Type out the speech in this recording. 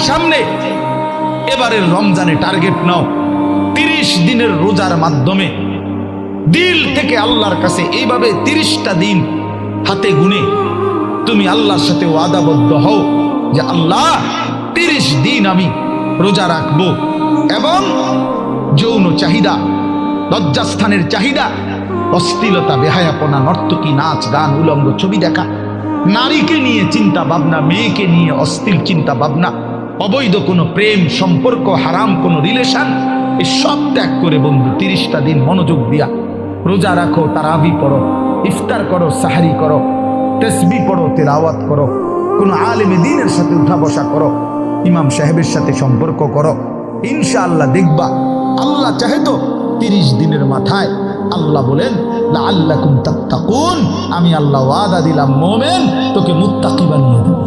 সামনে এবারের রমজানে টার্গেট নাও, 30 দিনের রোজার মাধ্যমে দিল থেকে আল্লাহর কাছে এইভাবে 30টা দিন হাতে গুনে তুমি আল্লাহর সাথে ওয়াদাবদ্ধ হও যে আল্লাহ 30 দিন আমি রোজা রাখবো। এবং যৌন চাহিদা, লজ্জাস্থানের চাহিদা, অশ্লীলতা, বেহায়াপনা, নর্তকী, নাচ গান, উলঙ্গ ছবি দেখা, নারীকে নিয়ে চিন্তা ভাবনা, মেয়েকে নিয়ে অশ্লীল চিন্তা ভাবনা, অবৈধ কোনো প্রেম সম্পর্ক, হারাম কোনো রিলেশন, এই সব ত্যাগ করে বন্ধু 30টা দিন মনোযোগ দিয়া রোজা রাখো, তারাবি পড়ো, ইফতার করো, সাহারি করো, তাসবিহ পড়ো, তেলাওয়াত করো, কোনো আলেমে দ্বীনের সাথে উঠা বসা করো, ইমাম সাহেবের সাথে সম্পর্ক করো। ইনশাআল্লাহ দেখবা আল্লাহ চাহে তো 30 দিনের মাথায় আল্লাহ বলেন লাআল্লাকুম তাত্তাকুন, আমি আল্লাহ ওয়াদা দিলাম মোমেন তোকে মুত্তাকি বানিয়ে দেব।